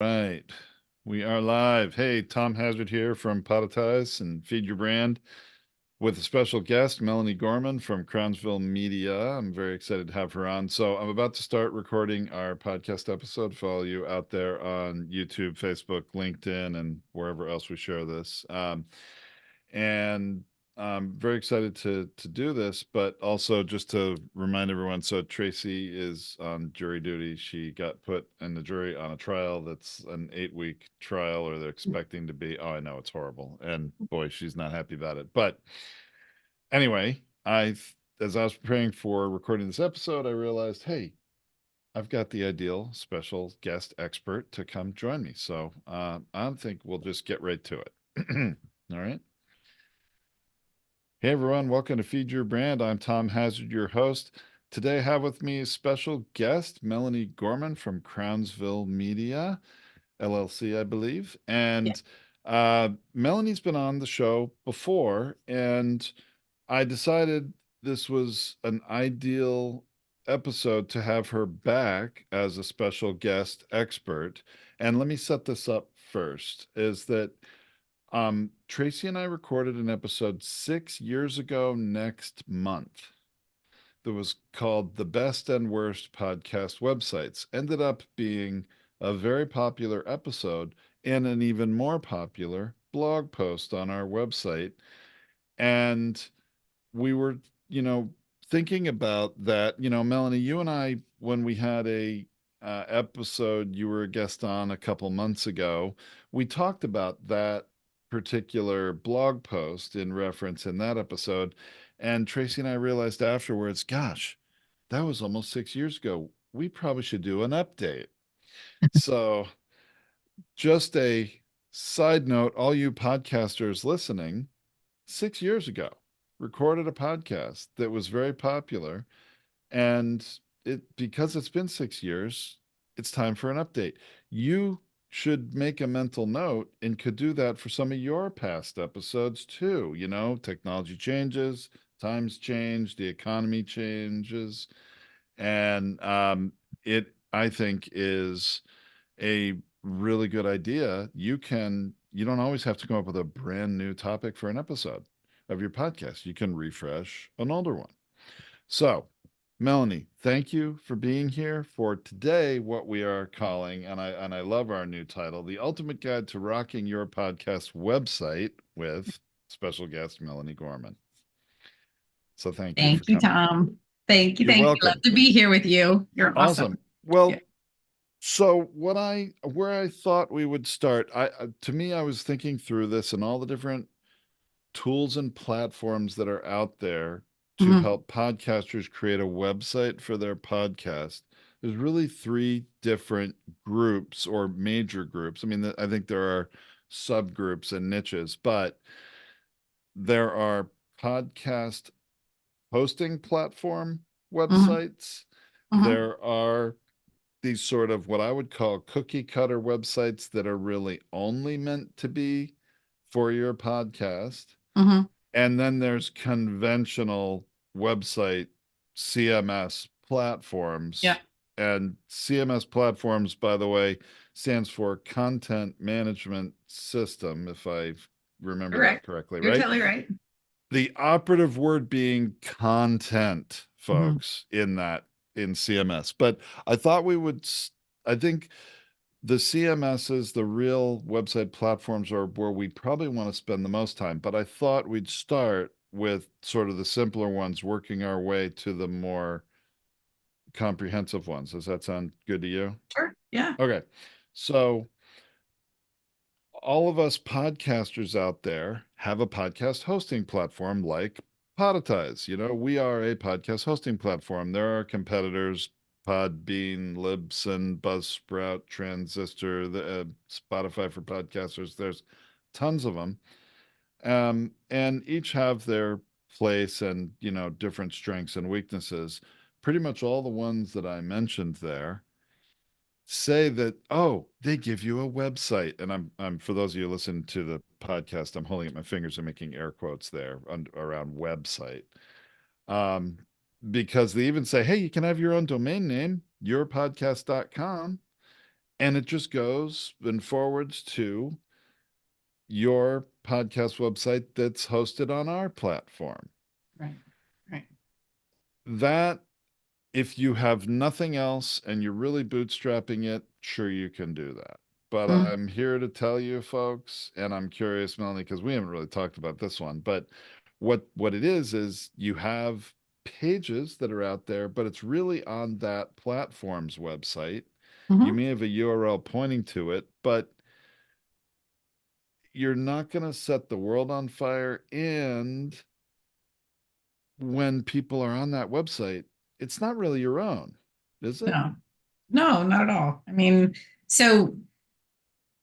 Right. We are live. Hey, Tom Hazard here from Podetize and Feed Your Brand with a special guest, Melanie Gorman from Crownsville Media. I'm very excited to have her on. So I'm about to start recording our podcast episode for all you out there on YouTube, Facebook, LinkedIn, and wherever else we share this. And I'm very excited to do this, but also just to remind everyone, so Tracy is on jury duty. She got put in the jury on a trial that's an 8-week trial, or they're expecting to be. Oh, I know it's horrible, and boy, she's not happy about it. But anyway, as I was preparing for recording this episode, I realized, hey, I've got the ideal special guest expert to come join me. So I think we'll just get right to it. All right. Hey everyone, welcome to Feed Your Brand. I'm Tom Hazard, your host. Today I have with me a special guest, Melanie Gorman from Crownsville Media, LLC, I believe. Yeah. And Melanie's been on the show before, and I decided this was an ideal episode to have her back as a special guest expert. And let me set this up first, is that Tracy and I recorded an episode 6 years ago next month that was called The Best and Worst Podcast Websites. Ended up being a very popular episode and an even more popular blog post on our website. And we were, you know, thinking about that. Melanie, you and I, when we had a episode, you were a guest on a couple months ago, we talked about that particular blog post in reference in that episode. And Tracy and I realized afterwards, gosh, that was almost 6 years ago. We probably should do an update. So, just a side note, all you podcasters listening, 6 years ago, recorded a podcast that was very popular. And because it's been 6 years, it's time for an update. You should make a mental note and could do that for some of your past episodes too. Technology changes, times change, the economy changes. And I think, is a really good idea. You don't always have to come up with a brand new topic for an episode of your podcast. You can refresh an older one. So, Melanie, thank you for being here for today, what we are calling, and I love our new title, The Ultimate Guide to Rocking Your Podcast Website with special guest Melanie Gorman. So thank you for Thank you, coming. Tom. Thank you. You're Thank you. Love welcome. to be here with you. You're awesome. Awesome. Yeah. Well, so where I thought we would start, to me, I was thinking through this and all the different tools and platforms that are out there to Mhm. help podcasters create a website for their podcast. There's really three different groups or major groups. I mean, I think there are subgroups and niches, but there are podcast hosting platform Mhm. websites. Mhm. There are these sort of what I would call cookie cutter websites that are really only meant to be for your podcast. Mhm. And then there's conventional website CMS Yeah. platforms. And CMS platforms, by the way, stands for Content Management System, if I remember that Correct. correctly, You're right? totally right. The operative word being content, Mhm. folks, in CMS. But I thought I think the CMSs, the real website platforms, are where we probably want to spend the most time. But I thought we'd start with sort of the simpler ones, working our way to the more comprehensive ones. Does that sound good to you? Sure. Yeah. Okay. So, all of us podcasters out there have a podcast hosting platform like Podetize. We are a podcast hosting platform. There are competitors, Podbean, Libsyn, Buzzsprout, Transistor, Spotify for podcasters. There's tons of them. And each have their place and, different strengths and weaknesses. Pretty much all the ones that I mentioned there say that, oh, they give you a website. And I'm for those of you listening to the podcast, I'm holding up my fingers and making air quotes there around website. um because they even say, hey, you can have your own domain name, yourpodcast.com, and it just goes and forwards to your podcast website that's hosted on our platform. Right. Right. That, if you have nothing else and you're really bootstrapping it, sure, you can do that. But Mm-hmm. I'm here to tell you folks, and I'm curious, Melanie, because we haven't really talked about this one, but what it is you have pages that are out there, but it's really on that platform's website. You Mm-hmm. may have a URL pointing to it, but you're not going to set the world on fire. And when people are on that website, it's not really your own, is it? No, no, not at all. I mean, so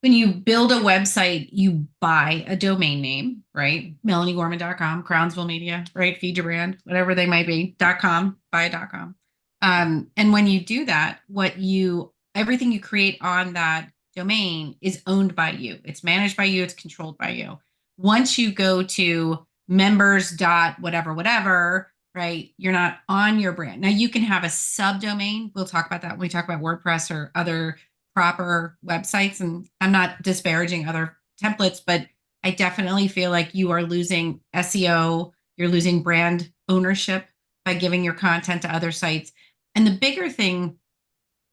when you build a website, you buy a domain name, right? MelanieGorman.com, Crownsville Media, right? Feed your brand, whatever they might be, .com, buy a .com. And when you do that, everything you create on that domain is owned by you. It's managed by you. It's controlled by you. Once you go to members dot whatever, whatever, right? You're not on your brand. Now you can have a subdomain. We'll talk about that when we talk about WordPress or other proper websites. And I'm not disparaging other templates, but I definitely feel like you are losing SEO, you're losing brand ownership by giving your content to other sites. And the bigger thing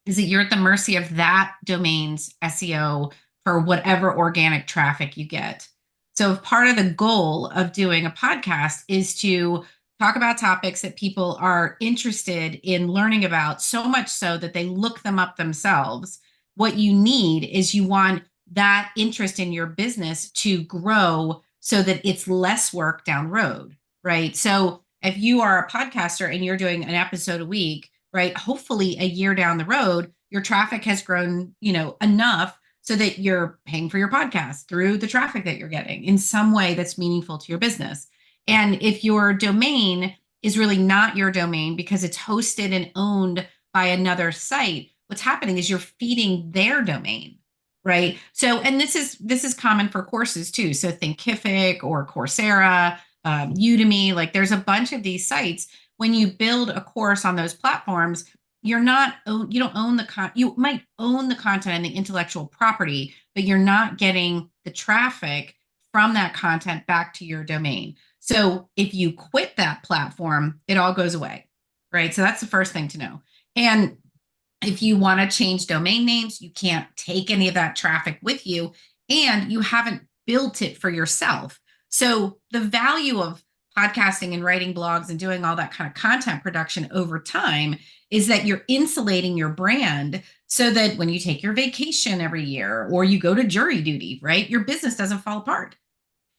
is that you're at the mercy of that domain's SEO for whatever organic traffic you get. So, if part of the goal of doing a podcast is to talk about topics that people are interested in learning about, so much so that they look them up themselves, what you need is you want that interest in your business to grow so that it's less work down the road, right? So, if you are a podcaster and you're doing an episode a week, right? Hopefully a year down the road, your traffic has grown, enough so that you're paying for your podcast through the traffic that you're getting in some way that's meaningful to your business. And if your domain is really not your domain because it's hosted and owned by another site, what's happening is you're feeding their domain, right? So, and this is common for courses too. So Thinkific or Coursera, Udemy, like there's a bunch of these sites. When you build a course on those platforms, you don't own you might own the content and the intellectual property, but you're not getting the traffic from that content back to your domain. So if you quit that platform, it all goes away, right? So that's the first thing to know. And if you want to change domain names, you can't take any of that traffic with you, and you haven't built it for yourself. So the value of podcasting and writing blogs and doing all that kind of content production over time is that you're insulating your brand so that when you take your vacation every year or you go to jury duty, right, your business doesn't fall apart.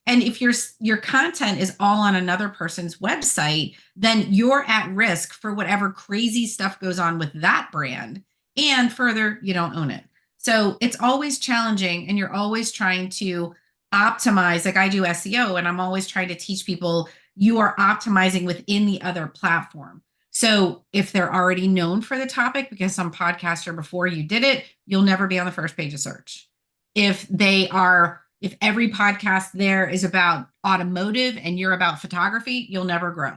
And if your content is all on another person's website, then you're at risk for whatever crazy stuff goes on with that brand. And further, you don't own it. So it's always challenging, and you're always trying to optimize. Like I do SEO, and I'm always trying to teach people you are optimizing within the other platform. So if they're already known for the topic because some podcaster before you did it, you'll never be on the first page of search. If every podcast there is about automotive and you're about photography, you'll never grow,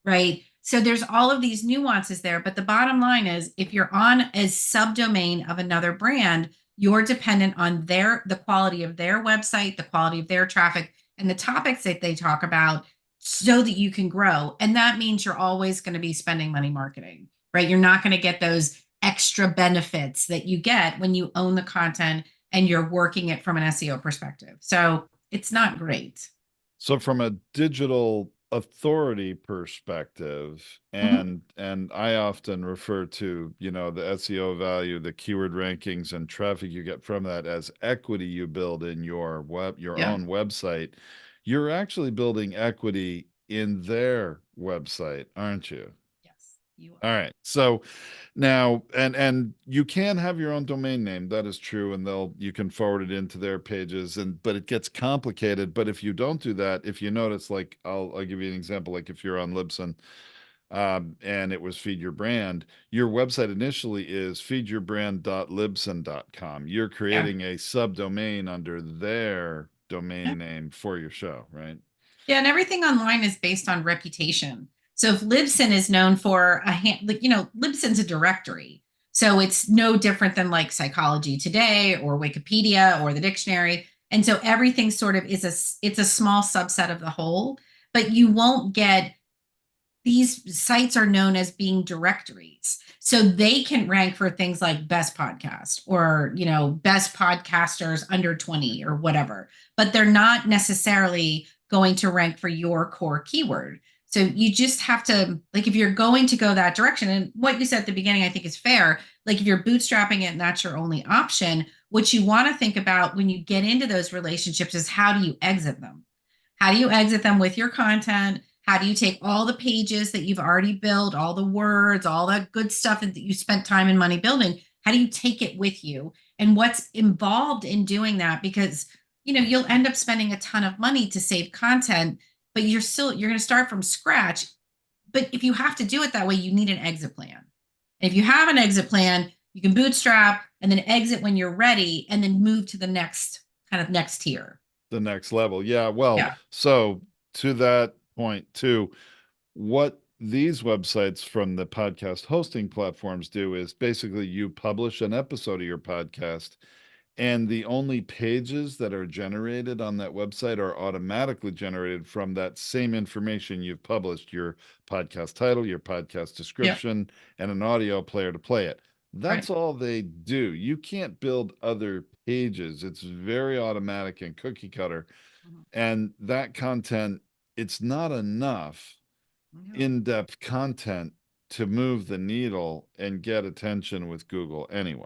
right? So there's all of these nuances there. But the bottom line is if you're on a subdomain of another brand, you're dependent on the quality of their website, the quality of their traffic, and the topics that they talk about so that you can grow. And that means you're always going to be spending money marketing, right? You're not going to get those extra benefits that you get when you own the content and you're working it from an SEO perspective. So it's not great. So from a digital authority perspective, Mm-hmm. and I often refer to, the SEO value, the keyword rankings and traffic you get from that as equity you build in your Yeah. own website. You're actually building equity in their website, aren't you? Yes, you All are. right. So now, and you can have your own domain name. That is true, and you can forward it into their pages, but it gets complicated. But if you don't do that, if you notice, like I'll give you an example. Like if you're on Libsyn, and it was Feed Your Brand, your website initially is feedyourbrand.libsyn.com. You're Yeah. creating a subdomain under their Yeah. domain name for your show, right? Yeah. And everything online is based on reputation. So if Libsyn is known for Libsyn's a directory. So it's no different than like Psychology Today or Wikipedia or the dictionary. And so everything sort of is it's a small subset of the whole, but you won't get, these sites are known as being directories. So they can rank for things like best podcast or, best podcasters under 20 or whatever, but they're not necessarily going to rank for your core keyword. So you just have to, like, if you're going to go that direction, and what you said at the beginning, I think is fair. Like, if you're bootstrapping it and that's your only option, what you want to think about when you get into those relationships is how do you exit them? How do you exit them with your content? How do you take all the pages that you've already built, all the words, all the good stuff that you spent time and money building? How do you take it with you? And what's involved in doing that? Because, you'll end up spending a ton of money to save content, but you're going to start from scratch. But if you have to do it that way, you need an exit plan. And if you have an exit plan, you can bootstrap and then exit when you're ready and then move to the next tier. The next level. Yeah. Well, Yeah. so to that point too, what these websites from the podcast hosting platforms do is basically you publish an episode of your podcast, and the only pages that are generated on that website are automatically generated from that same information you've published, your podcast title, your podcast Yep. description, and an audio player to play it. Right. That's all they do. You can't build other pages. It's very automatic and cookie cutter. Mhm. And that content, it's not enough No. in-depth content to move the needle and get attention with Google anyway.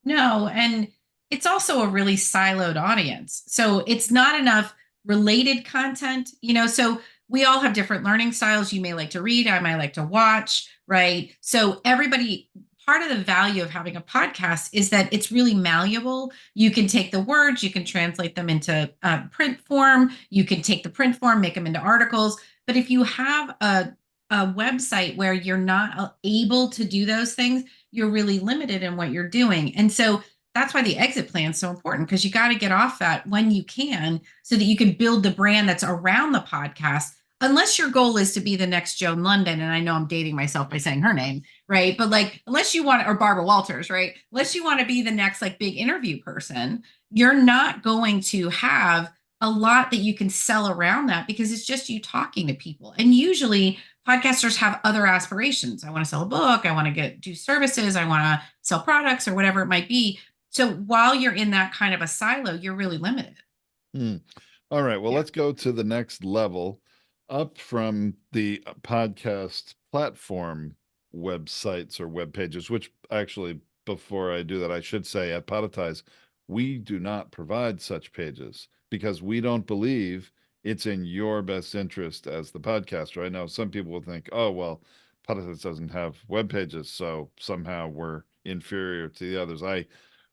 No, and it's also a really siloed audience. So it's not enough related content, so we all have different learning styles. You may like to read, I might like to watch, right? So everybody, part of the value of having a podcast is that it's really malleable. You can take the words, you can translate them into print form, you can take the print form, make them into articles. But if you have a website where you're not able to do those things, you're really limited in what you're doing. And so that's why the exit plan is so important, because you got to get off that when you can so that you can build the brand that's around the podcast. Unless your goal is to be the next Joan London, and I know I'm dating myself by saying her name, right? But like, unless you want, or Barbara Walters, right? Unless you want to be the next like big interview person, you're not going to have a lot that you can sell around that, because it's just you talking to people. And usually podcasters have other aspirations. I want to sell a book, I want to do services, I want to sell products or whatever it might be. So while you're in that kind of a silo, you're really limited. Hmm. All right. Well, Yeah. let's go to the next level up from the podcast platform websites or web pages, which actually, before I do that, I should say at Podetize, we do not provide such pages because we don't believe it's in your best interest as the podcaster. I know some people will think, oh, well, Podetize doesn't have web pages, so somehow we're inferior to the others. I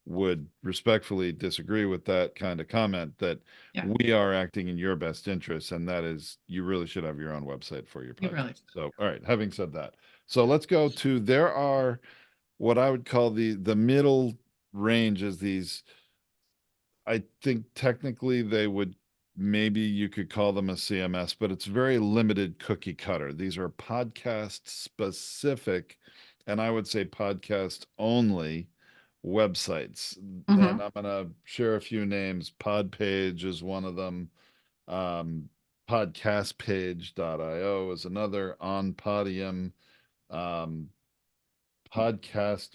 would respectfully disagree with that kind of comment, that Yeah. we are acting in your best interest, and that is you really should have your own website for your You really podcast. should. So, all right, having said that, so let's go to, there are what I would call the middle range is these, I think technically they would, maybe you could call them a CMS, but it's very limited cookie cutter. These are podcast specific, and I would say podcast only websites. And Mm-hmm. I'm going to share a few names. Podpage is one of them. Um, Podcastpage.io is another. On Podium, um, Podcast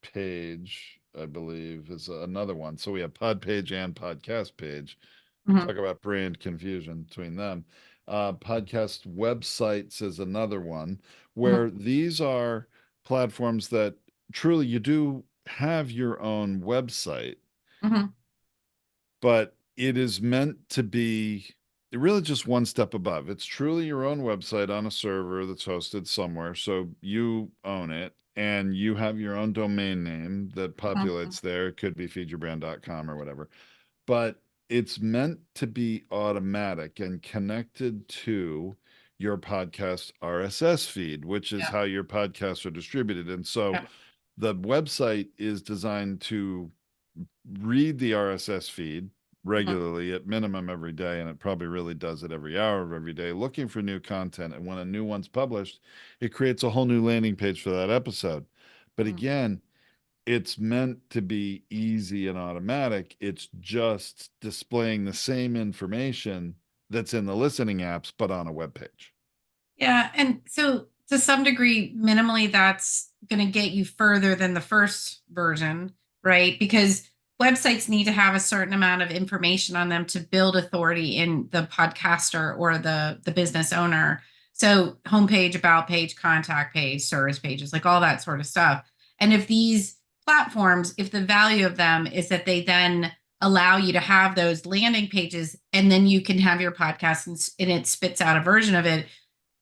Page, I believe, is another one. So we have Podpage and Podcast Page. Mm-hmm. Talk about brand confusion between them. Podcast websites is another one, Mm-hmm. where these are platforms that truly you do have your own website, Mm-hmm. but it is meant to be really just one step above. It's truly your own website on a server that's hosted somewhere. So you own it and you have your own domain name that Mm-hmm. populates there. It could be feedyourbrand.com or whatever, but it's meant to be automatic and connected to your podcast RSS feed, which is Yeah. how your podcasts are distributed. And so Yeah. the website is designed to read the RSS feed Mm-hmm. regularly at minimum every day, and it probably really does it every hour of every day, looking for new content. And when a new one's published, it creates a whole new landing page for that episode. But Mm. again, it's meant to be easy and automatic. It's just displaying the same information that's in the listening apps, but on a web page. Yeah. And so to some degree, minimally, that's going to get you further than the first version, right? Because websites need to have a certain amount of information on them to build authority in the podcaster or the business owner. So homepage, about page, contact page, service pages, like all that sort of stuff. And if these platforms, if the value of them is that they then allow you to have those landing pages and then you can have your podcast and it spits out a version of it,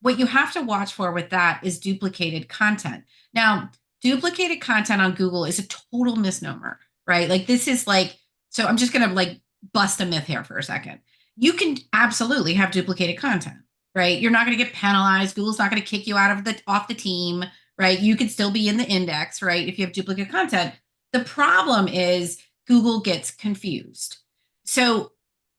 what you have to watch for with that is duplicated content. Now, duplicated content on Google is a total misnomer, right? Like this is like, so I'm just going to like bust a myth here for a second. You can absolutely have duplicated content, right? You're not going to get penalized. Google's not going to kick you out of the off the team, right? You could still be in the index, right? If you have duplicate content. The problem is Google gets confused. So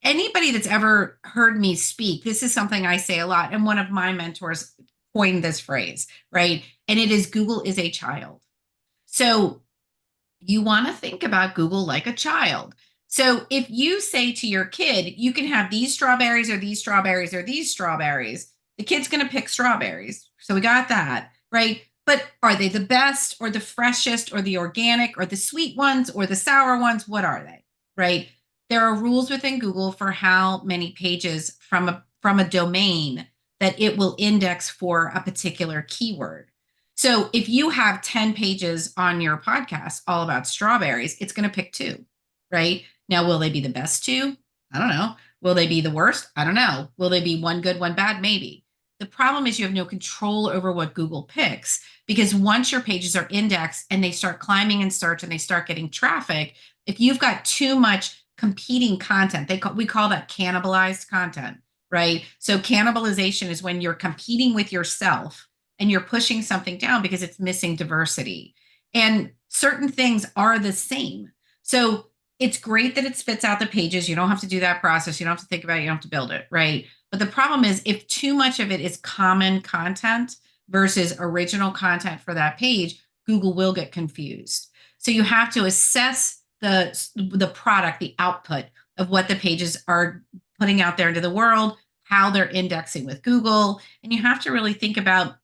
anybody that's ever heard me speak, this is something I say a lot. And one of my mentors coined this phrase, right? And it is Google is a child. So you want to think about Google like a child. So if you say to your kid, you can have these strawberries or these strawberries or these strawberries, the kid's going to pick strawberries. So we got that, right? But are they the best or the freshest or the organic or the sweet ones or the sour ones? What are they, right? There are rules within Google for how many pages from a domain that it will index for a particular keyword. So if you have 10 pages on your podcast all about strawberries, it's going to pick two, right? Now, will they be the best two? I don't know. Will they be the worst? I don't know. Will they be one good, one bad? Maybe. The problem is you have no control over what Google picks because once your pages are indexed and they start climbing in search and they start getting traffic, if you've got too much competing content, we call that cannibalized content, right? So cannibalization is when you're competing with yourself and you're pushing something down because it's missing diversity. And certain things are the same. So it's great that it spits out the pages. You don't have to do that process. You don't have to think about it. You don't have to build it, right? But the problem is if too much of it is common content versus original content for that page, Google will get confused. So you have to assess the product, the output of what the pages are putting out there into the world, how they're indexing with Google, and you have to really think about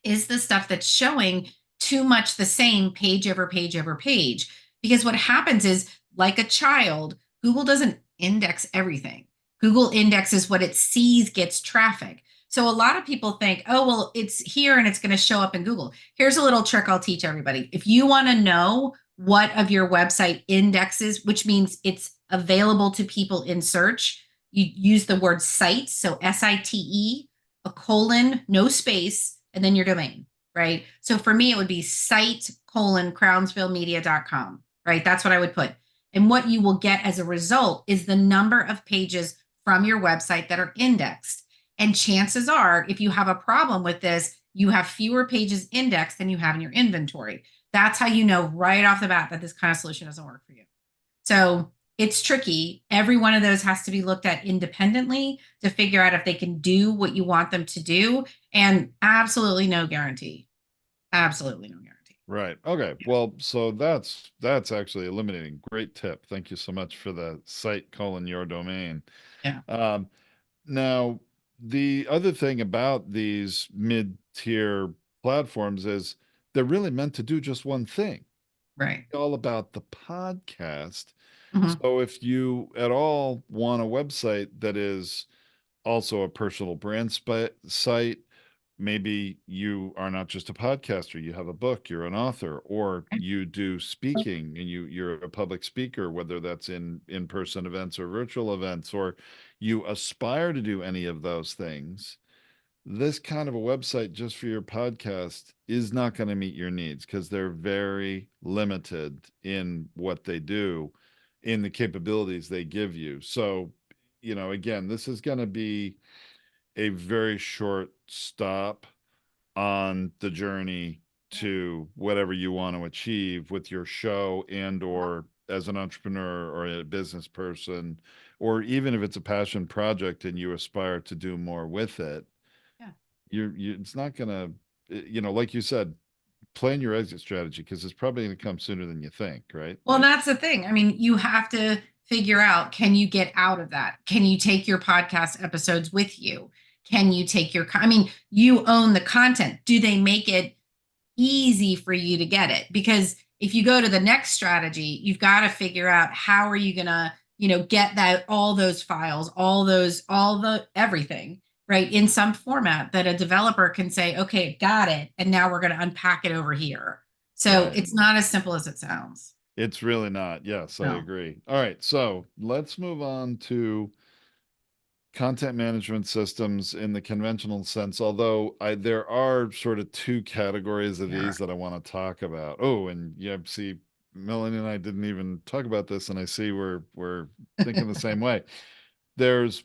is the stuff that's showing too much the same page over page over page. Because what happens is, like a child, Google doesn't index everything. Google indexes what it sees gets traffic. So a lot of people think, oh, well, it's here and it's going to show up in Google. Here's a little trick I'll teach everybody. If you want to know what of your website indexes, which means it's available to people in search, you use the word site. So SITE, a colon, no space, and then your domain, right? So for me, it would be site colon crownsvillemedia.com, right? That's what I would put. And what you will get as a result is the number of pages from your website that are indexed. And chances are, if you have a problem with this, you have fewer pages indexed than you have in your inventory. That's how you know right off the bat that this kind of solution doesn't work for you. So it's tricky. Every one of those has to be looked at independently to figure out if they can do what you want them to do. And absolutely no guarantee. Absolutely no guarantee. Right. Okay. Yeah. Well, so that's actually eliminating. Great tip. Thank you so much for the site colon your domain. Yeah. Um, Now, the other thing about these mid-tier platforms is they're really meant to do just one thing, Right. all about the podcast. Mhm. So if you at all want a website that is also a personal brand site, maybe you are not just a podcaster, you have a book, you're an author, or you do speaking and you're a public speaker, whether that's in in-person events or virtual events, or you aspire to do any of those things. This kind of a website just for your podcast is not going to meet your needs because they're very limited in what they do, in the capabilities they give you. So, again, this is going to be a very short stop on the journey to whatever you want to achieve with your show and or as an entrepreneur or a business person, or even if it's a passion project and you aspire to do more with it, Yeah. it's not gonna, like you said, plan your exit strategy because it's probably going to come sooner than you think, right? Well, that's the thing. I mean, you have to figure out, can you get out of that? Can you take your podcast episodes with you? Can you take I mean, you own the content. Do they make it easy for you to get it? Because if you go to the next strategy, you've got to figure out how are you going to, get that, all those files, all the everything, right, in some format that a developer can say, okay, got it. And now we're going to unpack it over here. So Right. it's not as simple as it sounds. It's really not. Yes, I No. agree. All right, so let's move on to content management systems in the conventional sense, although there are sort of two categories of Yeah. these that I want to talk about. Oh, and yeah, see, Melanie and I didn't even talk about this, and I see we're thinking the same way. There's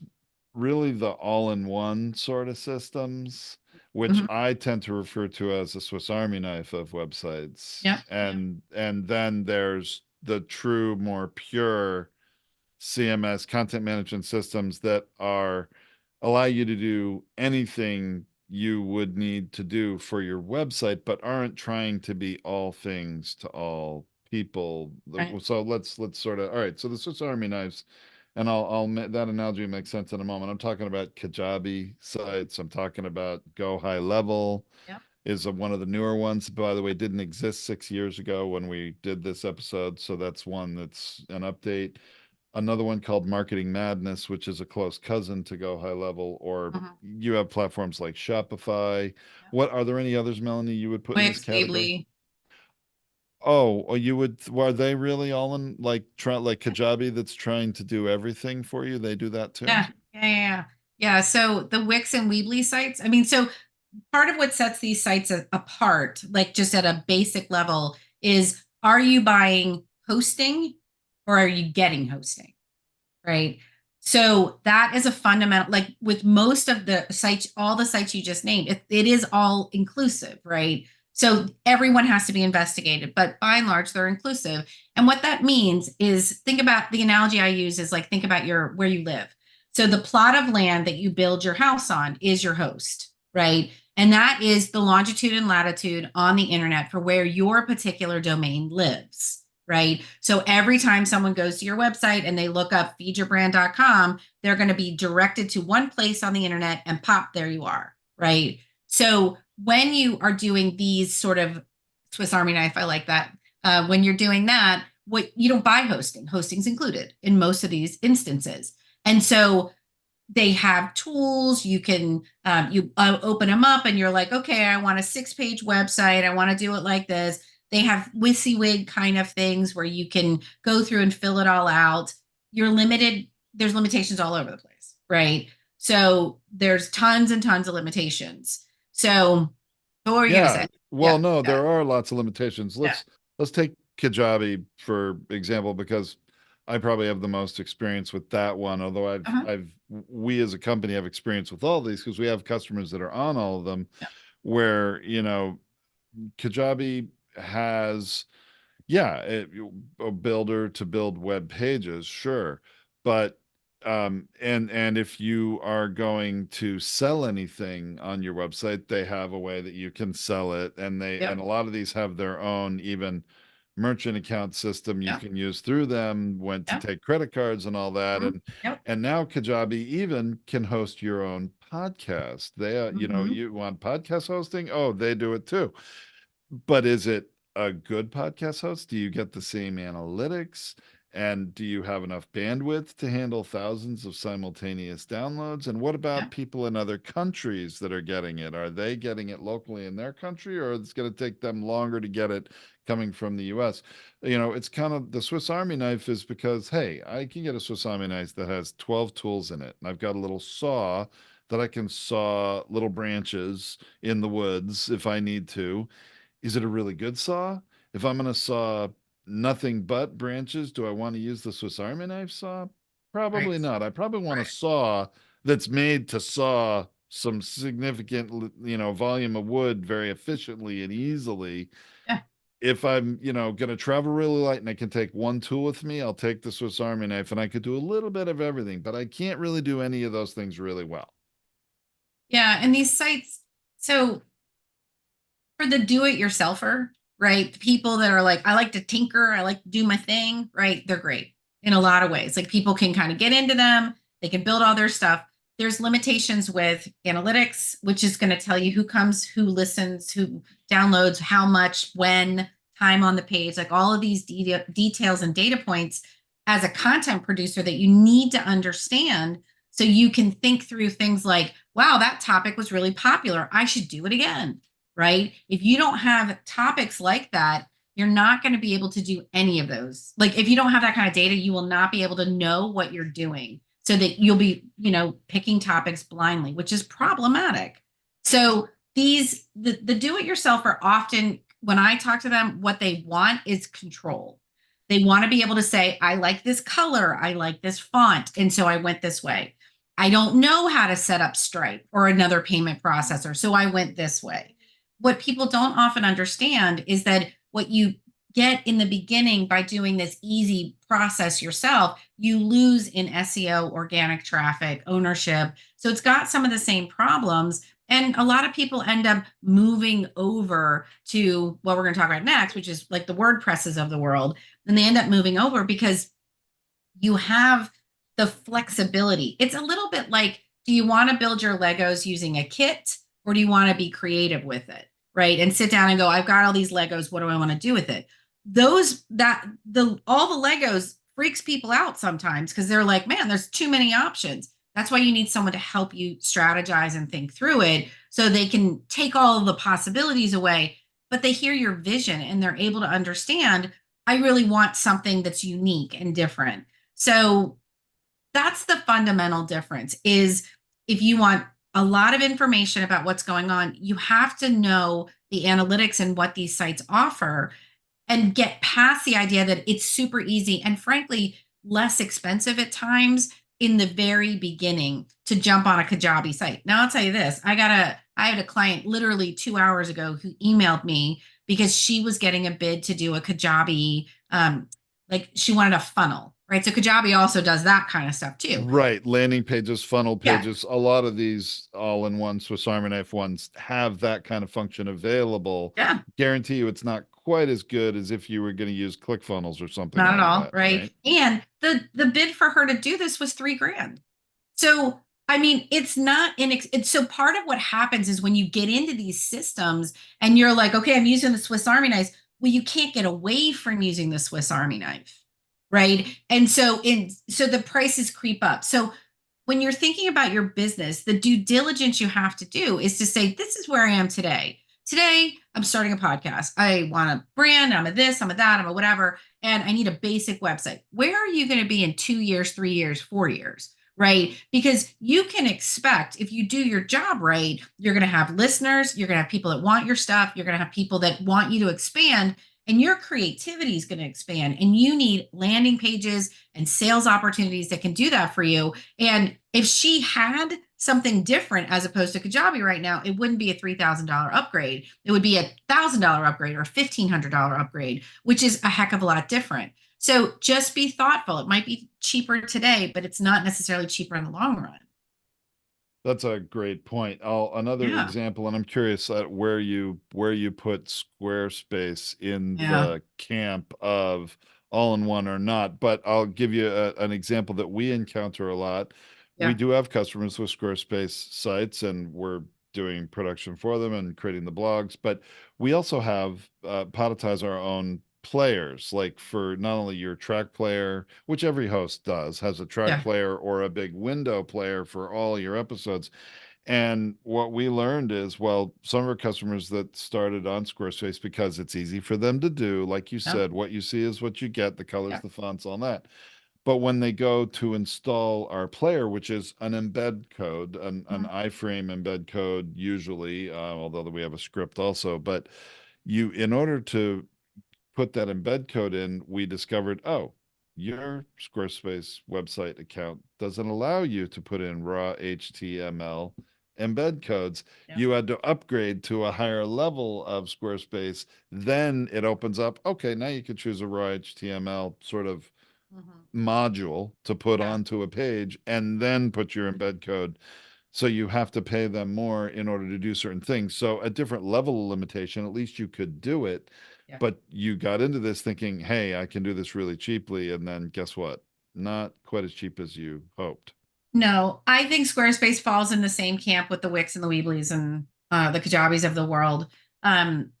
really the all-in-one sort of systems, which Mhm. I tend to refer to as the Swiss Army knife of Yep. websites. And then there's the true, more pure CMS content management systems that are allow you to do anything you would need to do for your website, but aren't trying to be all things to all people. Right. So let's sort of all right. So the Swiss Army knives, and that analogy makes sense in a moment. I'm talking about Kajabi sites. I'm talking about Go High Level Yep. is one of the newer ones. By the way, didn't exist 6 years ago when we did this episode, so that's one that's an update. Another one called Marketing Madness, which is a close cousin to Go High Level, or Mhm. you have platforms like Shopify. Yep. What are there any others, Melanie, you would put in this Wix, category? Weebly. Oh, or you would, were they really all in like Kajabi that's trying to do everything for you? They do that too? Yeah. Yeah. Yeah. Yeah. Yeah. So the Wix and Weebly sites, I mean, so part of what sets these sites apart, like just at a basic level, is are you buying hosting or are you getting hosting? Right. So that is a fundamental, like with most of the sites, all the sites you just named, it is all inclusive, right? So everyone has to be investigated, but by and large, they're inclusive. And what that means is think about the analogy I use is like think about your where you live. So the plot of land that you build your house on is your host, right? And that is the longitude and latitude on the internet for where your particular domain lives, right? So every time someone goes to your website and they look up feedyourbrand.com, they're going to be directed to one place on the internet and pop, there you are, right? So when you are doing these sort of Swiss Army knife, I like that. When you're doing that, what you don't buy hosting, hosting's included in most of these instances. And so they have tools you can you open them up and you're like, okay, I want a 6-page website, I want to do it like this. They have WYSIWYG kind of things where you can go through and fill it all out. You're limited, there's limitations all over the place, right? So there's tons and tons of limitations. So what were you going to Yeah. say? Well, Yeah. no, Yeah. there are lots of limitations. Yeah. Let's take Kajabi for example, because I probably have the most experience with that one, although Uh-huh. we as a company have experience with all these because we have customers that are on all of them Yeah. where, Kajabi has yeah, a builder to build web pages, sure. But and if you are going to sell anything on your website, they have a way that you can sell it. And Yep. a lot of these have their own even merchant account system you Yep. can use through them when to Yep. take credit cards and all that. Mhm. Yep. And now Kajabi even can host your own podcast. Mhm. You want podcast hosting? Oh, they do it too. But is it a good podcast host? Do you get the same analytics? And do you have enough bandwidth to handle thousands of simultaneous downloads? And what about Yep. people in other countries that are getting it? Are they getting it locally in their country, or it's going to take them longer to get it coming from the US? It's kind of the Swiss Army knife is because, hey, I can get a Swiss Army knife that has 12 tools in it. And I've got a little saw that I can saw little branches in the woods if I need to. Is it a really good saw? If I'm going to saw nothing but branches, do I want to use the Swiss Army knife saw? Right. Probably not. I probably want a Right. saw that's made to saw some significant, volume of wood very efficiently and easily. Yeah. If I'm, going to travel really light and I can take one tool with me, I'll take the Swiss Army knife and I could do a little bit of everything, but I can't really do any of those things really well. Yeah. And these sites, so for the do-it-yourselfer, right? The people that are like, I like to tinker, I like to do my thing, right? They're great in a lot of ways. Like people can kind of get into them, they can build all their stuff. There's limitations with analytics, which is going to tell you who comes, who listens, who downloads, how much, when, time on the page, like all of these details and data points as a content producer that you need to understand so you can think through things like, wow, that topic was really popular. I should do it again, right? If you don't have topics like that, you're not going to be able to do any of those. Like if you don't have that kind of data, you will not be able to know what you're doing so that you'll be, picking topics blindly, which is problematic. So the do it yourself are often, when I talk to them, what they want is control. They want to be able to say, I like this color, I like this font, and so I went this way. I don't know how to set up Stripe or another payment processor, so I went this way. What people don't often understand is that what you get in the beginning by doing this easy process yourself, you lose in SEO, organic traffic, ownership. So it's got some of the same problems. And a lot of people end up moving over to what we're going to talk about next, which is like the WordPresses of the world. And they end up moving over because you have the flexibility. It's a little bit like, do you want to build your Legos using a kit or do you want to be creative with it? Right. And sit down and go, I've got all these Legos. What do I want to do with it? All the Legos freaks people out sometimes because they're like, man, there's too many options. That's why you need someone to help you strategize and think through it so they can take all of the possibilities away, but they hear your vision and they're able to understand, I really want something that's unique and different. So that's the fundamental difference is if you want a lot of information about what's going on, you have to know the analytics and what these sites offer and get past the idea that it's super easy and frankly less expensive at times in the very beginning to jump on a Kajabi site. Now I'll tell you this, I had a client literally 2 hours ago who emailed me because she was getting a bid to do a Kajabi, like she wanted a funnel, right? So Kajabi also does that kind of stuff too. Right. Landing pages, funnel Yeah. pages, a lot of these all-in-one Swiss Army knife ones have that kind of function available. Yeah. Guarantee you it's not quite as good as if you were going to use ClickFunnels or something Not at like all, that, right? right? And the bid for her to do this was 3 grand. So I mean, it's not so part of what happens is when you get into these systems and you're like, okay, I'm using the Swiss Army knife. Well, you can't get away from using the Swiss Army knife, right? And so the prices creep up. So when you're thinking about your business, the due diligence you have to do is to say, this is where I am today. Today, I'm starting a podcast. I want a brand. I'm a this, I'm a that, I'm a whatever. And I need a basic website. Where are you going to be in 2 years, 3 years, 4 years? Right? Because you can expect if you do your job right, you're going to have listeners, you're going to have people that want your stuff, you're going to have people that want you to expand, and your creativity is going to expand. And you need landing pages and sales opportunities that can do that for you. And if she had something different as opposed to Kajabi right now, it wouldn't be a $3,000 upgrade. It would be $1,000 upgrade or a $1,500 upgrade, which is a heck of a lot different. So just be thoughtful. It might be cheaper today, but it's not necessarily cheaper in the long run. That's a great point. Another Yeah. example, and I'm curious at where you put Squarespace in Yeah. the camp of all-in-one or not, but I'll give you an example that we encounter a lot. We Yeah. do have customers with Squarespace sites, and we're doing production for them and creating the blogs, but we also have productize our own players, like for not only your track player, which every host does, has a track Yeah. player or a big window player for all your episodes. And what we learned is, well, some of our customers that started on Squarespace because it's easy for them to do, like you Yeah. said, what you see is what you get, the colors, Yeah. the fonts, all that. But when they go to install our player, which is an embed code, an Mhm. iframe embed code, usually, although we have a script also, but in order to put that embed code in, we discovered, oh, your Squarespace website account doesn't allow you to put in raw HTML embed codes. Yeah. You had to upgrade to a higher level of Squarespace. Then it opens up, okay, now you can choose a raw HTML sort of Mhm. module to put Yeah. onto a page and then put your embed code. So you have to pay them more in order to do certain things. So a different level of limitation, at least you could do it. Yeah. But you got into this thinking, hey, I can do this really cheaply. And then guess what? Not quite as cheap as you hoped. No, I think Squarespace falls in the same camp with the Wix and the Weebly's and the Kajabis of the world. Um,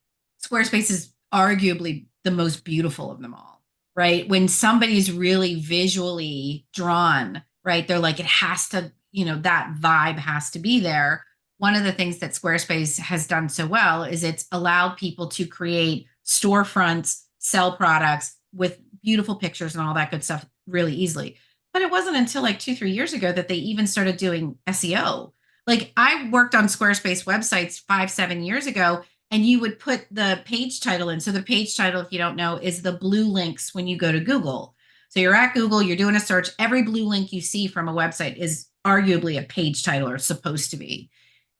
Squarespace is arguably the most beautiful of them all, right? When somebody's really visually drawn, right? They're like, it has to, that vibe has to be there. One of the things that Squarespace has done so well is it's allowed people to create storefronts, sell products with beautiful pictures and all that good stuff really easily. But it wasn't until like 2, 3 years ago that they even started doing SEO. Like I worked on Squarespace websites 5, 7 years ago, and you would put the page title in. So the page title, if you don't know, is the blue links when you go to Google. So you're at Google, you're doing a search. Every blue link you see from a website is arguably a page title or supposed to be.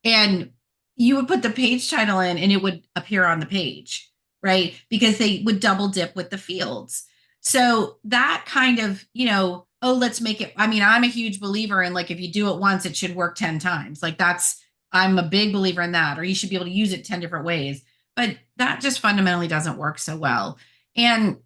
And you would put the page title in and it would appear on the page, right? Because they would double dip with the fields. So that kind of, oh, let's make it. I mean, I'm a huge believer in like if you do it once, it should work 10 times. Like I'm a big believer in that, or you should be able to use it 10 different ways. But that just fundamentally doesn't work so well. And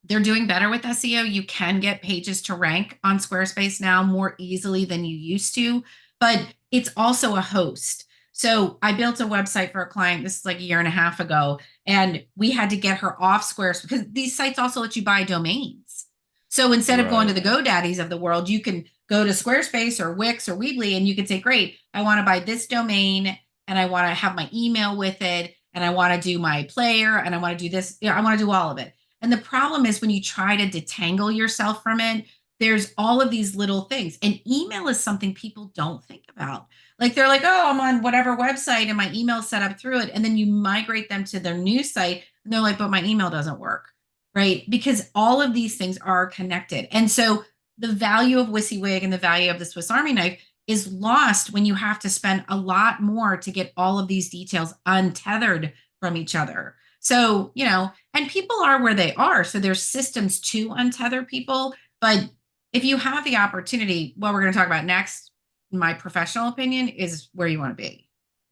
they're doing better with SEO. You can get pages to rank on Squarespace now more easily than you used to, but it's also a host. So I built a website for a client, this is like a year and a half ago, and we had to get her off Squarespace because these sites also let you buy domains. So instead of going to Right. the GoDaddies of the world, you can go to Squarespace or Wix or Weebly and you can say, great, I want to buy this domain and I want to have my email with it and I want to do my player and I want to do this. I want to do all of it. And the problem is when you try to detangle yourself from it, there's all of these little things. And email is something people don't think about. Like they're like, oh, I'm on whatever website and my email's set up through it. And then you migrate them to their new site and they're like, but my email doesn't work. Right. Because all of these things are connected. And so the value of WYSIWYG and the value of the Swiss Army knife is lost when you have to spend a lot more to get all of these details untethered from each other. So, and people are where they are. So there's systems to untether people. But if you have the opportunity, what we're going to talk about next, in my professional opinion, is where you want to be.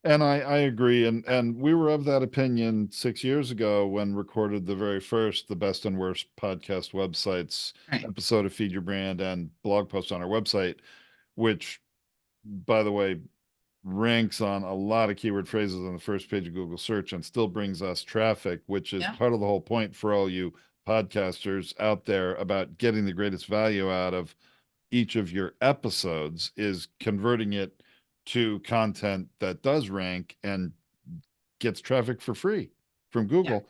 And I agree. And we were of that opinion 6 years ago when recorded the very first The Best and Worst Podcast Websites Right. episode of Feed Your Brand and blog post on our website, which, by the way, ranks on a lot of keyword phrases on the first page of Google search and still brings us traffic, which is Yeah. part of the whole point for all you podcasters out there about getting the greatest value out of each of your episodes is converting it to content that does rank and gets traffic for free from Yeah. Google.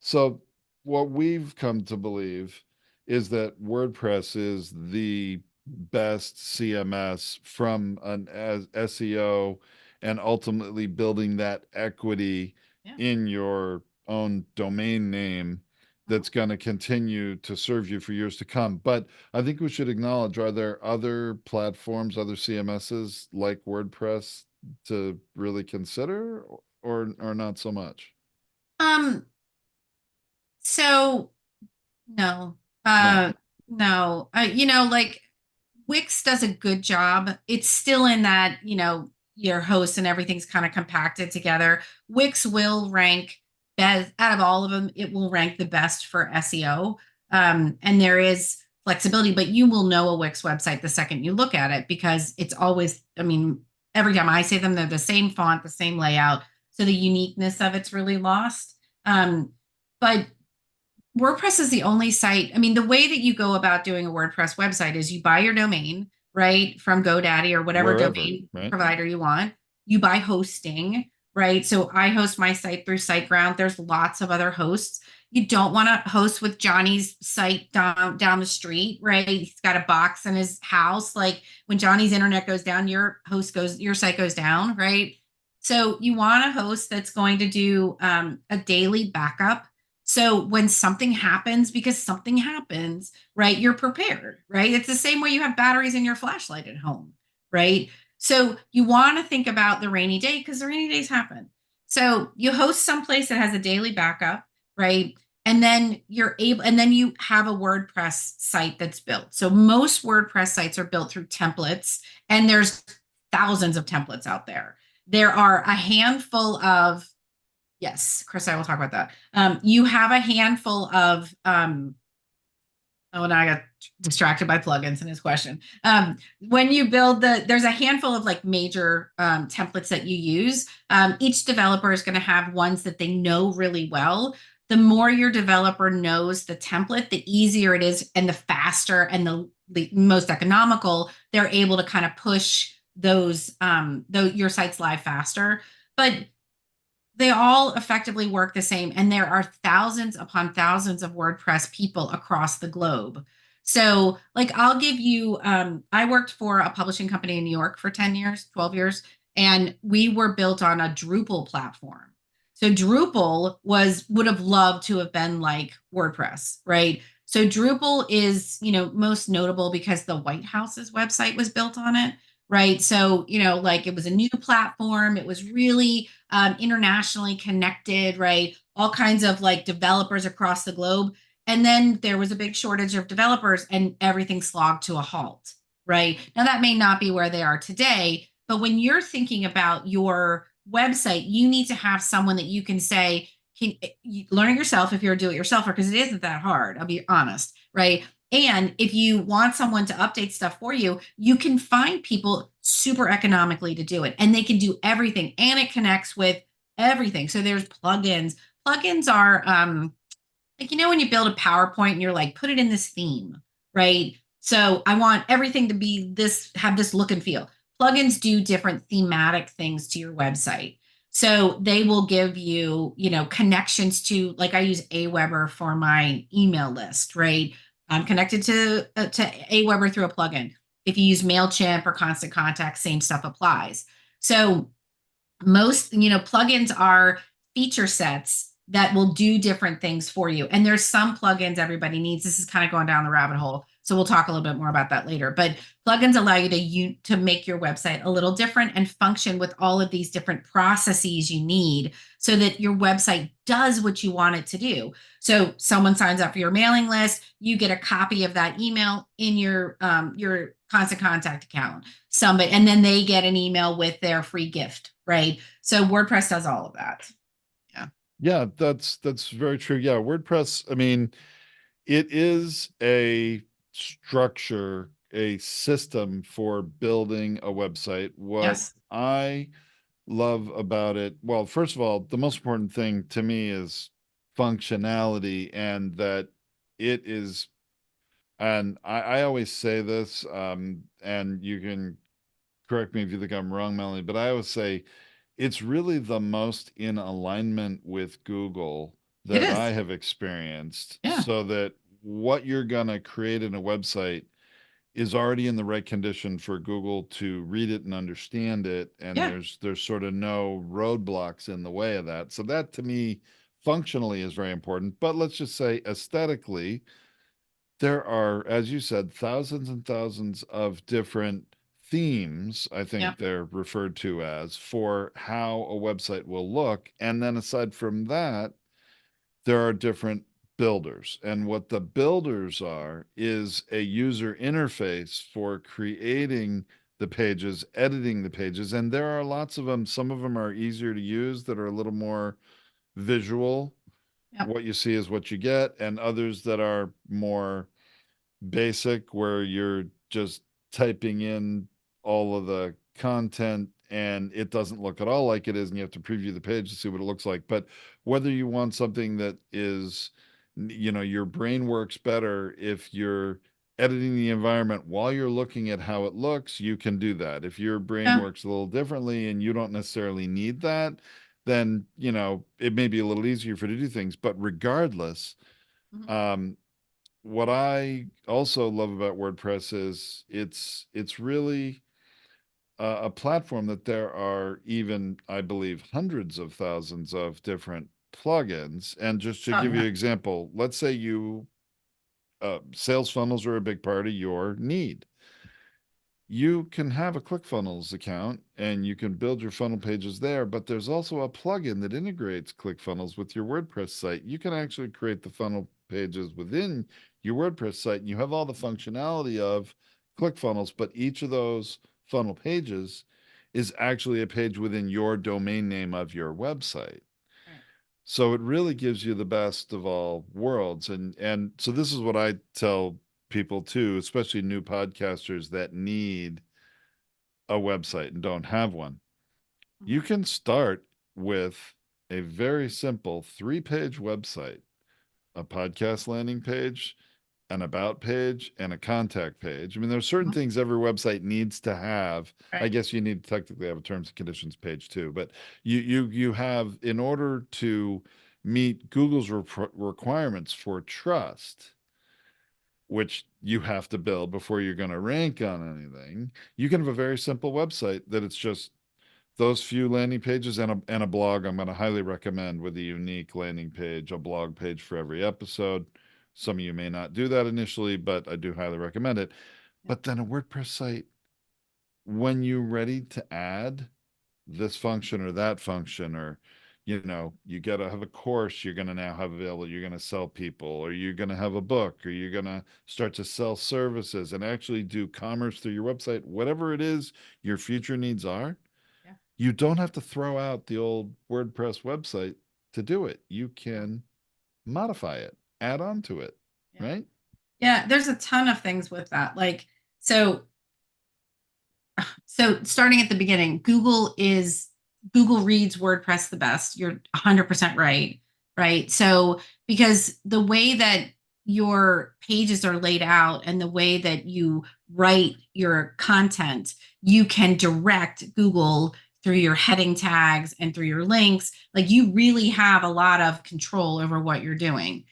So what we've come to believe is that WordPress is the best CMS from an SEO and ultimately building that equity Yeah. in your own domain name Mhm. that's going to continue to serve you for years to come. But I think we should acknowledge, are there other platforms, other CMSs like WordPress to really consider or not so much? Um, so no, No. no, like Wix does a good job. It's still in that, your host and everything's kind of compacted together. Wix will rank best out of all of them. It will rank the best for SEO. And there is flexibility, but you will know a Wix website the second you look at it because it's always, I mean, every time I say them, they're the same font, the same layout. So the uniqueness of it's really lost. But WordPress is the only site. I mean, the way that you go about doing a WordPress website is you buy your domain, right, from GoDaddy or whatever Wherever, domain right? provider you want. You buy hosting, right? So I host my site through SiteGround. There's lots of other hosts. You don't want to host with Johnny's site down the street, right? He's got a box in his house. Like when Johnny's internet goes down, your site goes down, right? So you want a host that's going to do a daily backup so when something happens, because something happens, right, you're prepared, right? It's the same way you have batteries in your flashlight at home, right? So you want to think about the rainy day because the rainy days happen. So you host someplace that has a daily backup, right? And then and then you have a WordPress site that's built. So most WordPress sites are built through templates, and there's thousands of templates out there. There are a handful of, yes, Chris, I will talk about that. You have a handful of oh, now I got distracted by plugins in his question. When you build there's a handful of like major templates that you use. Each developer is going to have ones that they know really well. The more your developer knows the template, the easier it is and the faster and the most economical they're able to kind of push your sites live faster. But they all effectively work the same, and there are thousands upon thousands of WordPress people across the globe. So like I'll give you I worked for a publishing company in New York for 10 years, 12 years, and we were built on a Drupal platform. So Drupal would have loved to have been like WordPress, right? So Drupal is, most notable because the White House's website was built on it, right? So, like it was a new platform. It was really internationally connected, right? All kinds of like developers across the globe. And then there was a big shortage of developers and everything slogged to a halt, right? Now, that may not be where they are today, but when you're thinking about your website, you need to have someone that you can say, you learn it yourself if you're a do-it-yourselfer, because it isn't that hard, I'll be honest, right? And if you want someone to update stuff for you, you can find people super economically to do it. And they can do everything. And it connects with everything. So there's plugins. Plugins are like, when you build a PowerPoint and you're like, put it in this theme, right? So I want everything to be this, have this look and feel. Plugins do different thematic things to your website. So they will give you, connections to, like I use Aweber for my email list, right? I'm connected to Aweber through a plugin. If you use MailChimp or Constant Contact, same stuff applies. So most, plugins are feature sets that will do different things for you. And there's some plugins everybody needs. This is kind of going down the rabbit hole. So we'll talk a little bit more about that later. But plugins allow you to make your website a little different and function with all of these different processes you need so that your website does what you want it to do. So someone signs up for your mailing list, you get a copy of that email in your Constant Contact account. Somebody, and then they get an email with their free gift, right? So WordPress does all of that. Yeah. Yeah, that's very true. Yeah, WordPress, I mean, it is a structure, a system for building a website. What Yes. I love about it, well, first of all, the most important thing to me is functionality, and that it is, and I always say this, and you can correct me if you think I'm wrong, Melanie, but I always say it's really the most in alignment with Google It that I is. have experienced, Yeah. so that what you're going to create in a website is already in the right condition for Google to read it and understand it, and Yeah. there's sort of no roadblocks in the way of that. So that to me functionally is very important. But let's just say aesthetically, there are, as you said, thousands and thousands of different themes, I Yeah. think they're referred to as, for how a website will look. And then aside from that, there are different builders. And what the builders are is a user interface for creating the pages, editing the pages. And there are lots of them. Some of them are easier to use that are a little more visual. Yeah. What you see is what you get, and others that are more basic, where you're just typing in all of the content and it doesn't look at all like it is, and you have to preview the page to see what it looks like. But whether you want something that is, your brain works better if you're editing the environment while you're looking at how it looks, you can do that. If your brain Yeah. works a little differently and you don't necessarily need that, then it may be a little easier for you to do things. But regardless, Mhm. um, what I also love about WordPress is it's really a platform that there are, even, I believe, hundreds of thousands of different plugins. And just to Oh, give you yeah. an example, let's say you sales funnels are a big part of your need. You can have a ClickFunnels account and you can build your funnel pages there, but there's also a plugin that integrates ClickFunnels with your WordPress site. You can actually create the funnel pages within your WordPress site, and you have all the functionality of ClickFunnels, but each of those funnel pages is actually a page within your domain name of your website. Right. So it really gives you the best of all worlds. And so this is what I tell people too, especially new podcasters that need a website and don't have one. You Mhm. can start with a very simple 3-page website, a podcast landing page, an about page, and a contact page. I mean, there's certain Mhm. things every website needs to have. I Right. guess you need to technically have a terms and conditions page too, but you have, in order to meet Google's requirements for trust, which you have to build before you're going to rank on anything. You can have a very simple website that it's just those few landing pages and a blog I'm going to highly recommend, with a unique landing page, a blog page for every episode. Some of you may not do that initially, but I do highly recommend it. Yeah. But then a WordPress site, when you're ready to add this function or that function, or you got to have a course you're going to now have available, you're going to sell people, or you're going to have a book, or you're going to start to sell services and actually do commerce through your website, whatever it is your future needs are, Yeah. you don't have to throw out the old WordPress website to do it. You Yeah. can modify it, add on to it, Yeah. right? Yeah. There's a ton of things with that. Like, so starting at the beginning, Google reads WordPress the best. You're 100% right, right? So because the way that your pages are laid out and the way that you write your content, you can direct Google through your heading tags and through your links. Like, you really have a lot of control over what you're doing.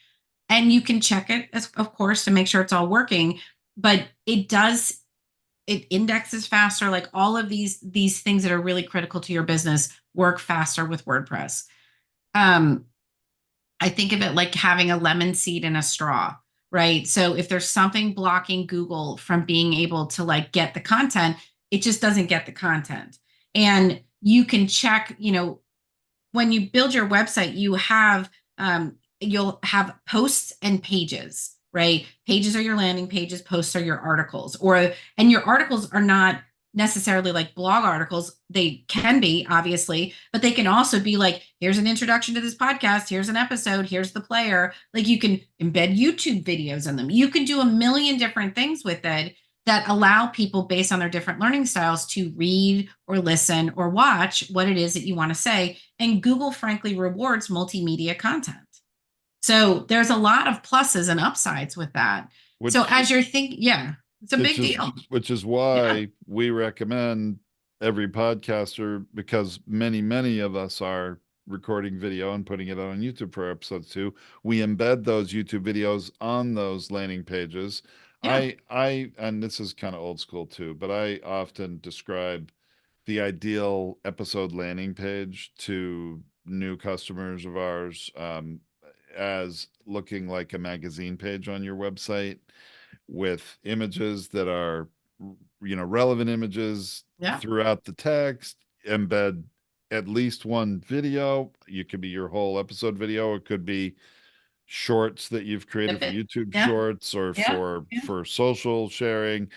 And you can check it, of course, to make sure it's all working, but it indexes faster. Like, all of these things that are really critical to your business work faster with WordPress. um I think of it like having a lemon seed in a straw, right? So if there's something blocking Google from being able to like get the content, it just doesn't get the content. And you can check, when you build your website, you'll have posts and pages, right? Pages are your landing pages, posts are your articles, and your articles are not necessarily like blog articles. They can be, obviously, but they can also be like, here's an introduction to this podcast, here's an episode, here's the player. Like, you can embed YouTube videos in them. You can do a million different things with it that allow people, based on their different learning styles, to read or listen or watch what it is that you want to say. And Google, frankly, rewards multimedia content. So there's a lot of pluses and upsides with that. So Which as you're thinking, yeah, it's a which big is deal. which is Yeah. why we recommend every podcaster, because many of us are recording video and putting it on YouTube for episodes too. We embed those YouTube videos on those landing pages. Yeah. And this is kind of old school too, but I often describe the ideal episode landing page to new customers of ours, as looking like a magazine page on your website, with images that are, relevant images Yeah. throughout the text, embed at least one video. It could be your whole episode video. It could be shorts that you've created for Snippet. YouTube Yeah. shorts, or Yeah. for Yeah. social sharing.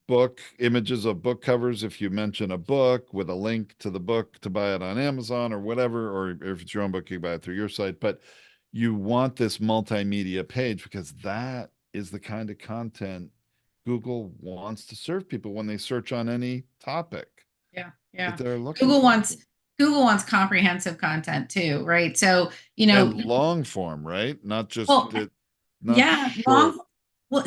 Book images of book covers, if you mention a book with a link to the book to buy it on Amazon or whatever, or if it's your own book, you buy it through your site. But you want this multimedia page, because that is the kind of content Google wants to serve people when they search on any topic Yeah. that Yeah. they're looking Google for. wants Google wants comprehensive content too, right? So, And long form, right? Not just well, it, not yeah, short.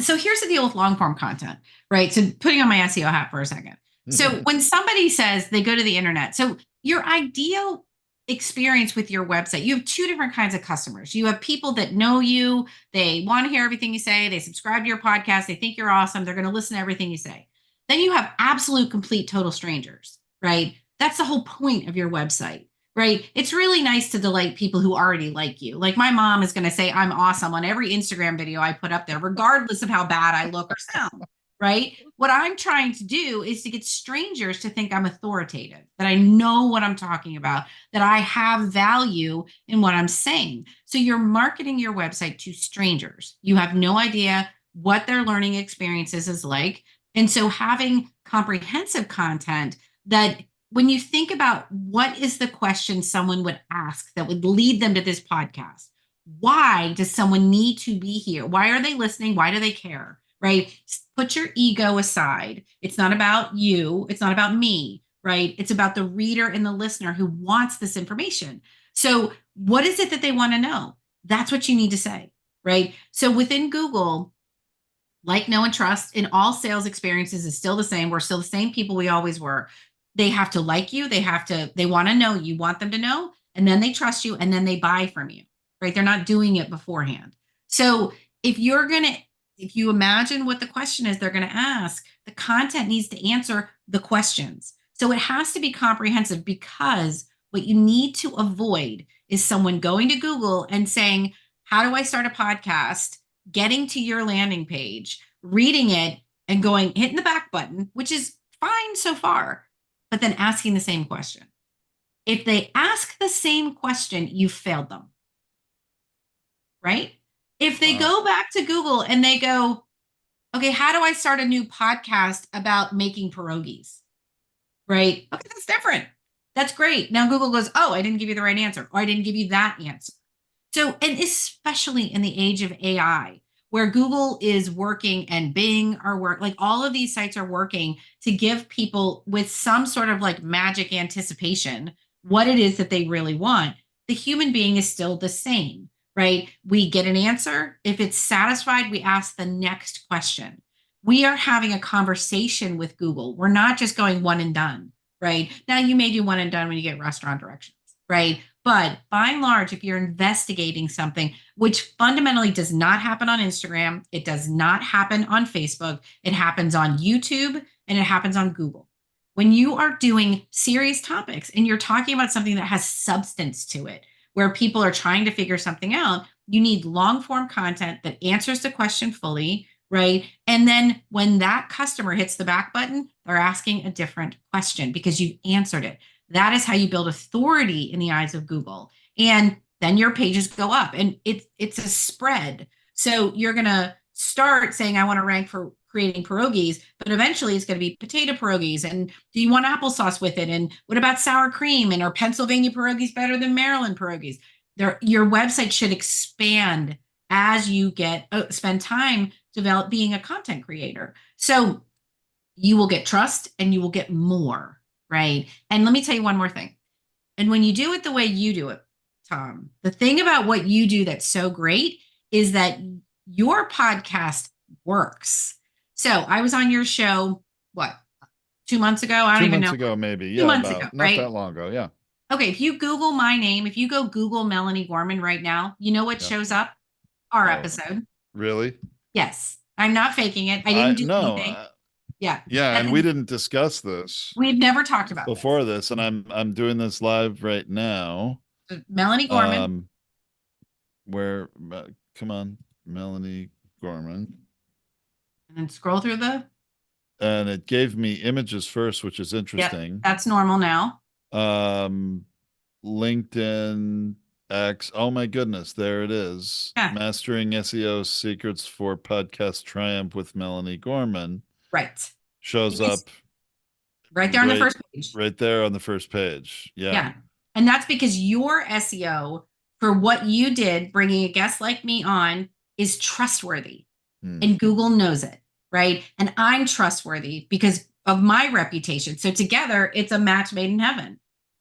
so here's the deal with long form content, right? So, putting on my SEO hat for a second. So when somebody says they go to the internet, so your ideal experience with your website, you have two different kinds of customers. You have people that know you, they want to hear everything you say, they subscribe to your podcast, they think you're awesome, they're going to listen to everything you say. Then you have absolute, complete, total strangers, right? That's the whole point of your website, right? It's really nice to delight people who already like you. Like, my mom is going to say I'm awesome on every Instagram video I put up there, regardless of how bad I look or sound, right? What I'm trying to do is to get strangers to think I'm authoritative, that I know what I'm talking about, that I have value in what I'm saying. So you're marketing your website to strangers. You have no idea what their learning experiences is like. And so having comprehensive content that when you think about what is the question someone would ask that would lead them to this podcast, why does someone need to be here? Why are they listening? Why do they care? Right? Put your ego aside. It's not about you, it's not about me, right? It's about the reader and the listener who wants this information. So, what is it that they want to know? That's what you need to say, right? So, within Google, like, know, and trust in all sales experiences is still the same. We're still the same people we always were. They have to like you. They want to know you, want them to know, and then they trust you, and then they buy from you, right? They're not doing it beforehand. So if you're going to, if you imagine what the question is they're going to ask, the content needs to answer the questions. So it has to be comprehensive, because what you need to avoid is someone going to Google and saying, how do I start a podcast? Getting to your landing page, reading it, and going, hitting the back button, which is fine so far, but then asking the same question. If they ask the same question, you've failed them, right? If they Wow. go back to Google and they go, okay, how do I start a new podcast about making pierogies? Right? Okay, that's different. That's great. Now Google goes, oh, I didn't give you the right answer, or I didn't give you that answer. So, and especially in the age of AI, where Google is working and Bing are work, like all of these sites are working to give people with some sort of like magic anticipation what it is that they really want. The human being is still the same, right? We get an answer. If it's satisfied, we ask the next question. We are having a conversation with Google. We're not just going one and done, right? Now, you may do one and done when you get restaurant directions, right? But by and large, if you're investigating something, which fundamentally does not happen on Instagram, it does not happen on Facebook, it happens on YouTube, and it happens on Google. When you are doing serious topics and you're talking about something that has substance to it, where people are trying to figure something out, you need long form content that answers the question fully, right? And then when that customer hits the back button, they're asking a different question because you've answered it. That is how you build authority in the eyes of Google. And then your pages go up, and it's a spread. So you're going to start saying, I want to rank for creating pierogies, but eventually it's going to be potato pierogies. And do you want applesauce with it? And what about sour cream? And are Pennsylvania pierogies better than Maryland pierogies? Your website should expand as you get spend time develop being a content creator. So you will get trust and you will get more, right? And let me tell you one more thing. And when you do it the way you do it, Tom, the thing about what you do that's so great is that your podcast works. So I was on your show, what, 2 months ago? I don't Two even months know. ago, maybe. Two Yeah, months ago, about not that right? long ago. Yeah. Okay, if you Google my name, if you go Google Melanie Gorman right now, you know what Yeah. shows up? Our Oh, episode. really? Yes, I'm not faking it. I I didn't do no. anything. Yeah, Yeah, that's and we didn't discuss this we've never talked about this. before this, and I'm doing this live right now. So Melanie Gorman, Um, where come on, Melanie Gorman. and then scroll through the. And it gave me images first, which is Yep, interesting. that's normal now. Um, LinkedIn X. Oh my goodness, there it is. Yeah, Mastering SEO Secrets for Podcast Triumph with Melanie Gorman right. shows Yes, up right there on the right first page. right there on the first page. Yeah. Yeah, and that's because your SEO for what you did, bringing a guest like me on, is trustworthy. Hmm. And Google knows it, right? And I'm trustworthy because of my reputation. So together, it's a match made in heaven.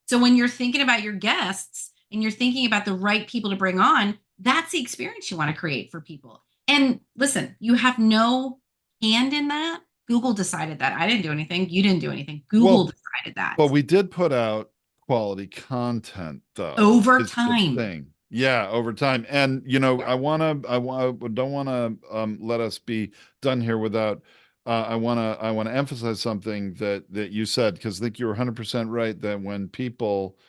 So when you're thinking about your guests and you're thinking about the right people to bring on, that's the experience you want to create for people. And listen, you have no hand in that. Google decided that. I didn't do anything. You didn't do anything. Google Well, decided that but we did put out quality content though, over is the time. thing. Yeah, over time. And I don't wanna let us be done here without I wanna emphasize something that you said, because I think you're 100% right that when people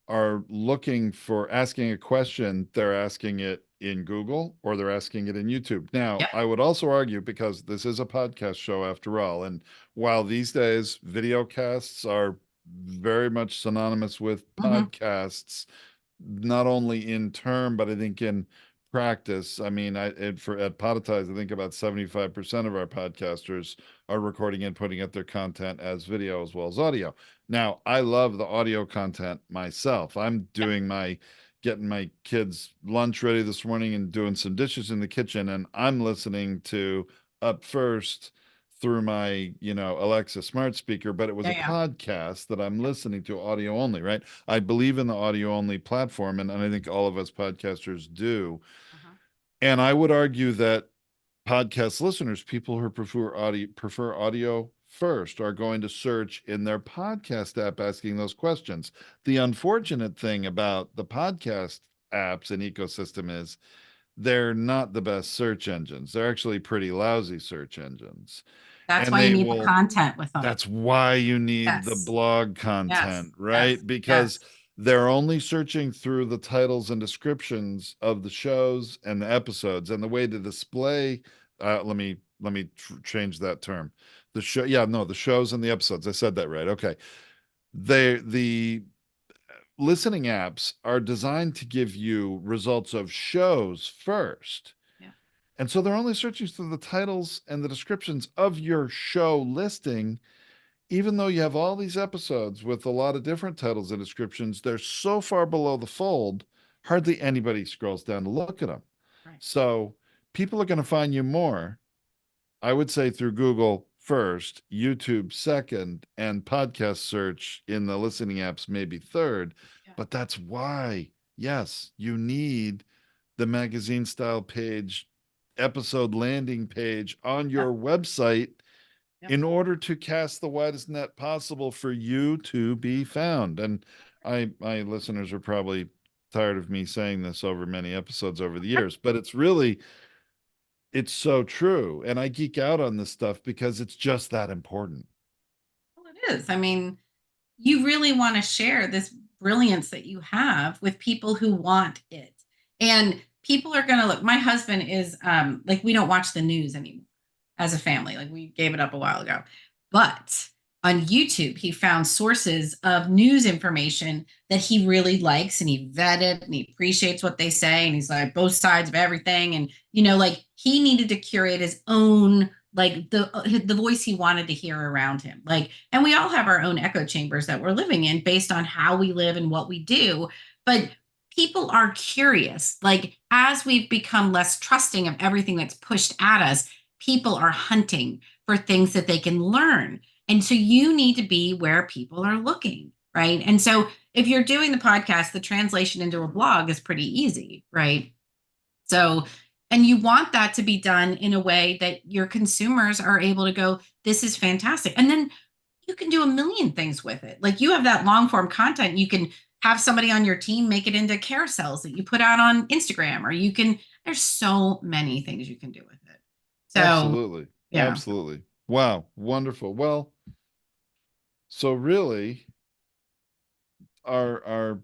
are looking for asking a question, they're asking it in Google or they're asking it in YouTube. Now, Yep. I would also argue, because this is a podcast show after all, and while these days video casts are very much synonymous with Mhm. podcasts, not only in term, but I think in practice. I mean, for at Podetize, I think about 75% of our podcasters are recording and putting out their content as video as well as audio. Now, I love the audio content myself. I'm Yep. doing my getting my kids lunch ready this morning and doing some dishes in the kitchen, and I'm listening to Up First through my, Alexa smart speaker, but it was Yeah, a yeah. podcast that I'm Yep. listening to audio only, right? I believe in the audio only platform, and I think all of us podcasters do. Uh-huh. And I would argue that podcast listeners, people who prefer audio first, are going to search in their podcast app asking those questions. The unfortunate thing about the podcast apps and ecosystem is they're not the best search engines. They're actually pretty lousy search engines. That's And why you they need the will content with them. That's why you need the Yes. blog Yes. content, Yes. right? Because Yes. they're only searching through the titles and descriptions of the shows and the episodes, and the way to display. Let me change that term. The show, yeah, no, the shows and the episodes. I said that right. Okay, the listening apps are designed to give you results of shows first. Yeah. And so they're only searching through the titles and the descriptions of your show listing. Even though you have all these episodes with a lot of different titles and descriptions, they're so far below the fold, hardly anybody scrolls down to look at them. Right. So people are going to find you more, I would say, through Google first, YouTube second, and podcast search in the listening apps maybe third. Yeah. But that's why, yes, you need the magazine style page, episode landing page on Yep. your website Yep. in order to cast the widest net possible for you to be found. And my listeners are probably tired of me saying this over many episodes over the years, but it's so true. And I geek out on this stuff because it's just that important. Well, it is. I mean, you really want to share this brilliance that you have with people who want it. And people are going to look. My husband is like, we don't watch the news anymore as a family. Like, we gave it up a while ago. But on YouTube, he found sources of news information that he really likes, and he vetted and he appreciates what they say. And he's like, both sides of everything. And, like, he needed to curate his own, like, the voice he wanted to hear around him. Like, and we all have our own echo chambers that we're living in based on how we live and what we do. But people are curious. Like, as we've become less trusting of everything that's pushed at us, people are hunting for things that they can learn. And so you need to be where people are looking, right? And so if you're doing the podcast, the translation into a blog is pretty easy, right? So, and you want that to be done in a way that your consumers are able to go, this is fantastic. And then you can do a million things with it. Like, you have that long form content. You can have somebody on your team make it into carousels that you put out on Instagram, or there's so many things you can do with it. So, Absolutely. yeah. Absolutely. Wow. Wonderful. Well, so really our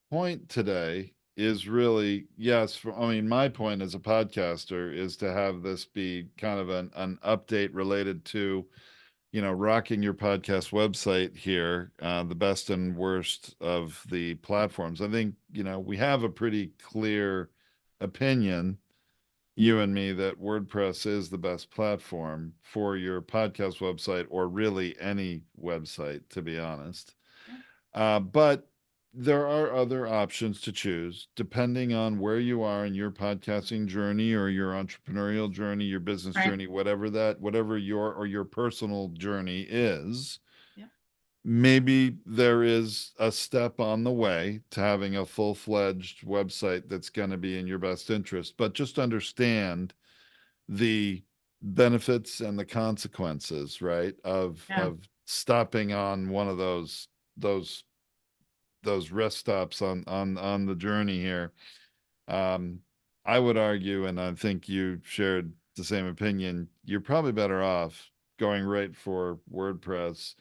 point today is really, yes, I mean, my point as a podcaster is to have this be kind of an update related to, rocking your podcast website here, the best and worst of the platforms. I think, we have a pretty clear opinion, you and me, that WordPress is the best platform for your podcast website, or really any website, to be honest. Yeah. But there are other options to choose depending on where you are in your podcasting journey or your entrepreneurial journey, your business Right. journey, whatever your personal journey is. Yeah. Maybe there is a step on the way to having a full-fledged website that's going to be in your best interest, but just understand the benefits and the consequences, right, of Yeah. of stopping on one of those those rest stops on the journey here. Um, I would argue, and I think you shared the same opinion, you're probably better off going right for WordPress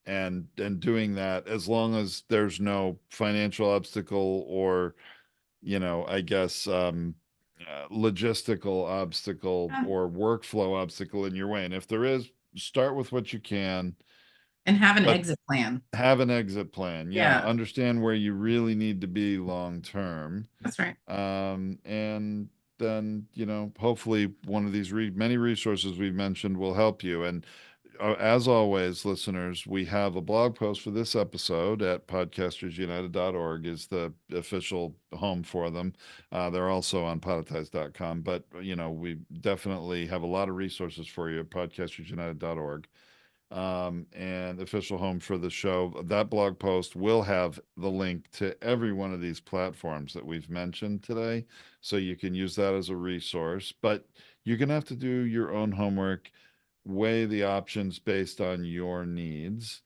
and doing that, as long as there's no financial obstacle or, I guess, logistical obstacle Yeah. or workflow obstacle in your way. And if there is, start with what you can, And have an but exit plan. have an exit plan. Yeah, Yeah, understand where you really need to be long term. that's right. And then, hopefully one of these many resources we've mentioned will help you. And as always, listeners, we have a blog post for this episode at podcastersunited.org is the official home for them. They're also on podetize.com, but we definitely have a lot of resources for you at podcastersunited.org, and official home for the show. That blog post will have the link to every one of these platforms that we've mentioned today. So you can use that as a resource, but you're going to have to do your own homework, weigh the options based on your needs,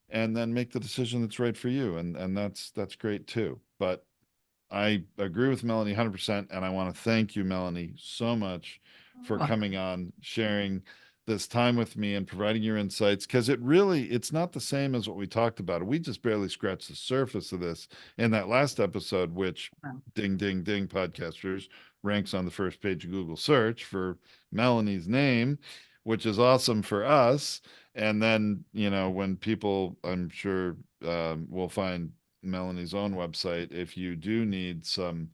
and then make the decision that's right for you. And that's great too. But I agree with Melanie 100%. And I want to thank you, Melanie, so much You're for welcome. coming on, sharing this time with me and providing your insights, because it's not the same as what we talked about. We just barely scratched the surface of this in that last episode, which ding, ding, ding, podcasters ranks on the first page of Google search for Melanie's name, which is awesome for us. And then, when people, I'm sure, will find Melanie's own website. If you do need some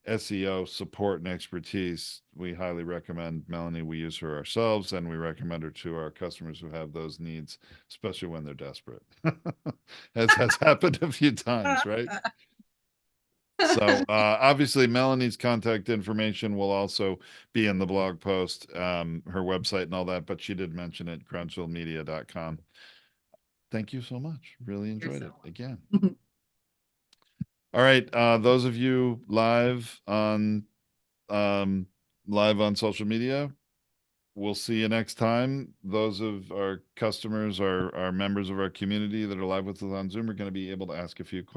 SEO support and expertise, we highly recommend Melanie. We use her ourselves, and we recommend her to our customers who have those needs, especially when they're desperate, as has happened a few times, right? So obviously, Melanie's contact information will also be in the blog post, her website and all that, but she did mention it, crownsvillemedia.com. Thank you so much. Really You're enjoyed so it again. welcome. All right, those of you um, live on social media, we'll see you next time. Those of our customers, our members of our community that are live with us on Zoom are going to be able to ask a few questions.